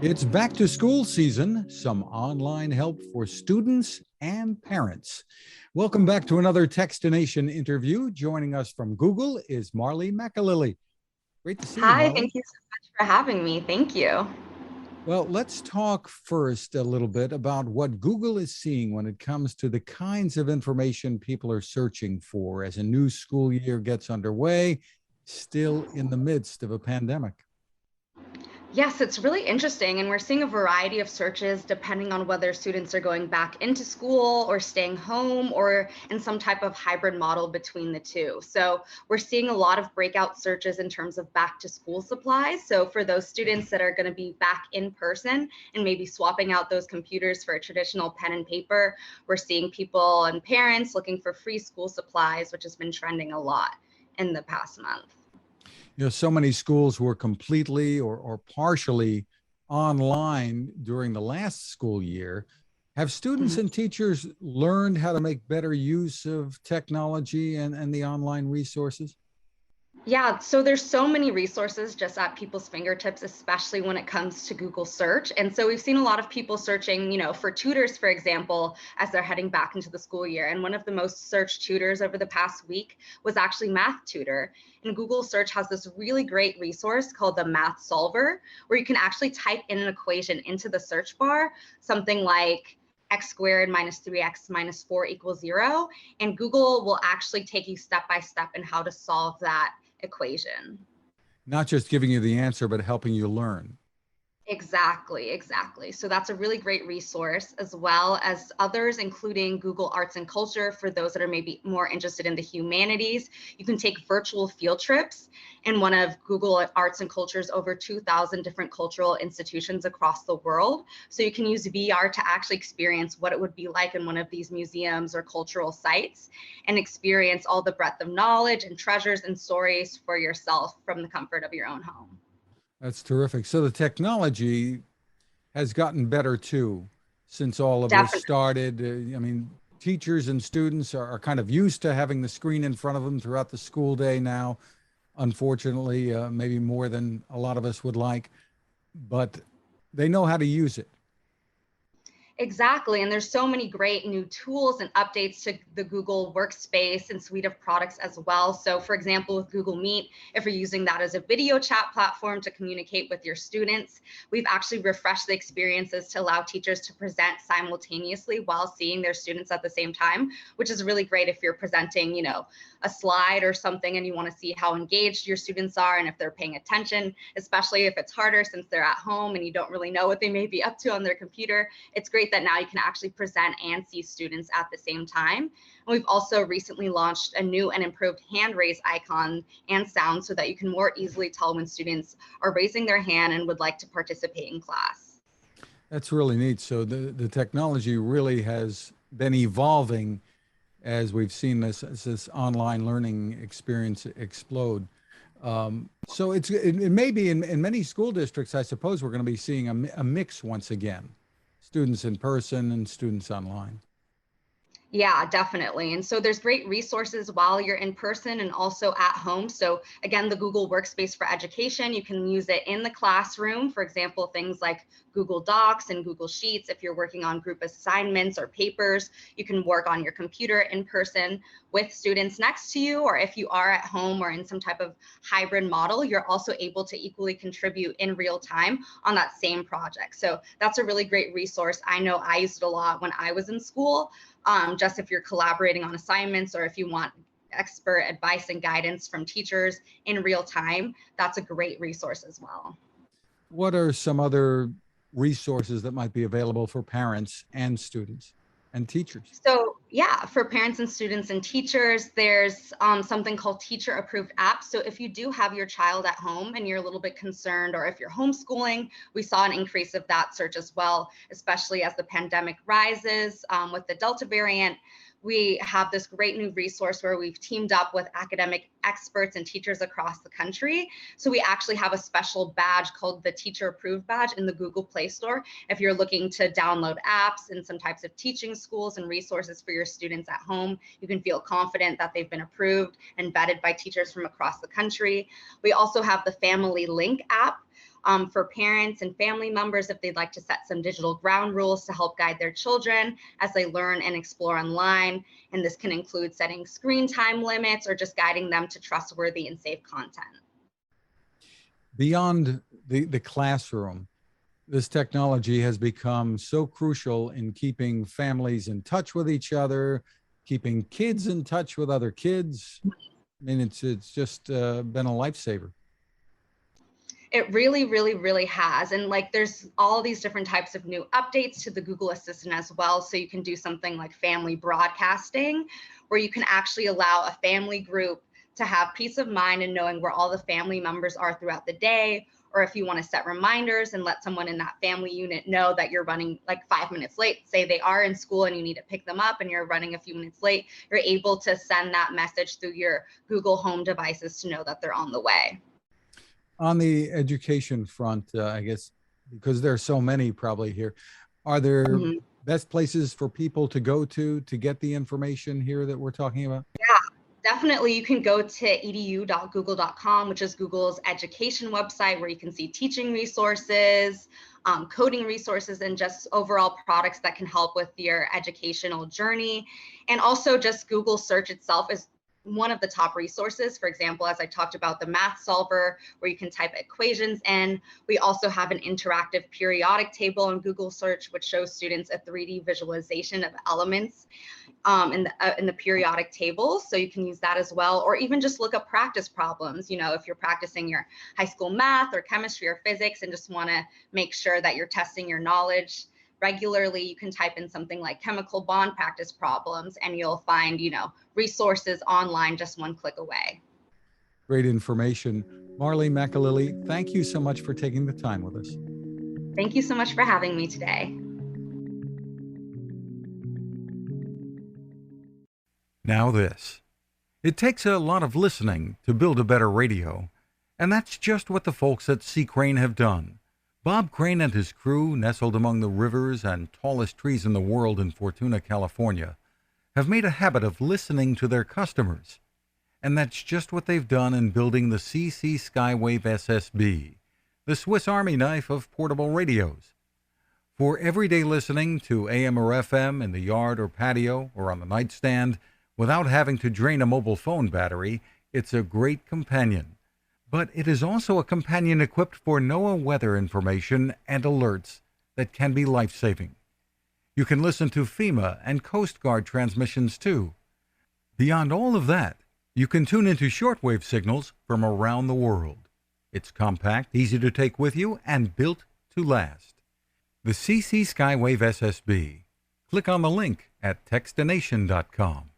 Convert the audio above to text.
It's back to school season, some online help for students and parents. Welcome back to another Techstination interview. Joining us from Google is Marley McAliley. Great to see you, Hi, Marley. thank you so much for having me. Thank you. Well, let's talk first a little bit about what Google is seeing when it comes to the kinds of information people are searching for as a new school year gets underway, still in the midst of a pandemic. Yes, it's really interesting, and we're seeing a variety of searches depending on whether students are going back into school or staying home or in some type of hybrid model between the two. So we're seeing a lot of breakout searches in terms of back to school supplies. So for those students that are going to be back in person and maybe swapping out those computers for a traditional pen and paper, we're seeing people and parents looking for free school supplies, which has been trending a lot in the past month. So many schools were completely or partially online during the last school year. Have students Mhm. and teachers learned how to make better use of technology and the online resources? Yeah, so there's so many resources just at people's fingertips, especially when it comes to Google search. And so we've seen a lot of people searching, for tutors, for example, as they're heading back into the school year. And one of the most searched tutors over the past week was actually Math Tutor. And Google search has this really great resource called the Math Solver, where you can actually type in an equation into the search bar, something like x squared minus 3x minus 4 equals 0. And Google will actually take you step by step in how to solve that equation. Not just giving you the answer, but helping you learn. Exactly, exactly. So that's a really great resource, as well as others, including Google Arts and Culture for those that are maybe more interested in the humanities. You can take virtual field trips in one of Google Arts and Culture's over 2,000 different cultural institutions across the world. So you can use VR to actually experience what it would be like in one of these museums or cultural sites and experience all the breadth of knowledge and treasures and stories for yourself from the comfort of your own home. That's terrific. So the technology has gotten better too since all of this Definitely. started. Teachers and students are kind of used to having the screen in front of them throughout the school day now, unfortunately, maybe more than a lot of us would like, but they know how to use it. Exactly. And there's so many great new tools and updates to the Google Workspace and suite of products as well. So for example, with Google Meet, if you're using that as a video chat platform to communicate with your students, we've actually refreshed the experiences to allow teachers to present simultaneously while seeing their students at the same time, which is really great if you're presenting, a slide or something and you want to see how engaged your students are and if they're paying attention, especially if it's harder since they're at home and you don't really know what they may be up to on their computer. It's great that now you can actually present and see students at the same time. And we've also recently launched a new and improved hand raise icon and sound so that you can more easily tell when students are raising their hand and would like to participate in class. That's really neat. So the technology really has been evolving as we've seen this online learning experience explode. So it may be in many school districts, I suppose we're going to be seeing a mix once again, students in person and students online. Yeah, definitely. And so there's great resources while you're in person and also at home. So again, the Google Workspace for Education, you can use it in the classroom. For example, things like Google Docs and Google Sheets. If you're working on group assignments or papers, you can work on your computer in person with students next to you. Or if you are at home or in some type of hybrid model, you're also able to equally contribute in real time on that same project. So that's a really great resource. I know I used it a lot when I was in school. Just if you're collaborating on assignments or if you want expert advice and guidance from teachers in real time, that's a great resource as well. What are some other resources that might be available for parents and students and teachers? So yeah, for parents and students and teachers, there's something called teacher approved apps. So if you do have your child at home and you're a little bit concerned, or if you're homeschooling, we saw an increase of that search as well, especially as the pandemic rises with the Delta variant. We have this great new resource where we've teamed up with academic experts and teachers across the country. So we actually have a special badge called the Teacher Approved badge in the Google Play Store. If you're looking to download apps and some types of teaching schools and resources for your students at home, you can feel confident that they've been approved and vetted by teachers from across the country. We also have the Family Link app. for parents and family members if they'd like to set some digital ground rules to help guide their children as they learn and explore online. And this can include setting screen time limits or just guiding them to trustworthy and safe content. Beyond the classroom, this technology has become so crucial in keeping families in touch with each other, keeping kids in touch with other kids. I mean, it's just been a lifesaver. It really, really, really has. And like there's all these different types of new updates to the Google Assistant as well. So you can do something like family broadcasting, where you can actually allow a family group to have peace of mind and knowing where all the family members are throughout the day. Or if you want to set reminders and let someone in that family unit know that you're running like 5 minutes late, say they are in school and you need to pick them up and you're running a few minutes late, you're able to send that message through your Google Home devices to know that they're on the way. On the education front, I guess, because there are so many probably here, are there best places for people to go to get the information here that we're talking about? Definitely, you can go to edu.google.com, which is Google's education website, where you can see teaching resources, coding resources, and just overall products that can help with your educational journey. And also just Google search itself is one of the top resources. For example, as I talked about the math solver, where you can type equations in. We also have an interactive periodic table in Google search, which shows students a 3D visualization of elements in the periodic table. So you can use that as well, or even just look up practice problems. You know, if you're practicing your high school math or chemistry or physics and just want to make sure that you're testing your knowledge regularly, you can type in something like chemical bond practice problems and you'll find, you know, resources online just one click away. Great information. Marley McAliley, thank you so much for taking the time with us. Thank you so much for having me today. Now this. It takes a lot of listening to build a better radio, and that's just what the folks at C. Crane have done. Bob Crane and his crew, nestled among the rivers and tallest trees in the world in Fortuna, California, have made a habit of listening to their customers. And that's just what they've done in building the CC Skywave SSB, the Swiss Army knife of portable radios. For everyday listening to AM or FM in the yard or patio or on the nightstand, without having to drain a mobile phone battery, it's a great companion. But it is also a companion equipped for NOAA weather information and alerts that can be life-saving. You can listen to FEMA and Coast Guard transmissions too. Beyond all of that, you can tune into shortwave signals from around the world. It's compact, easy to take with you, and built to last. The CC Skywave SSB. Click on the link at Techstination.com.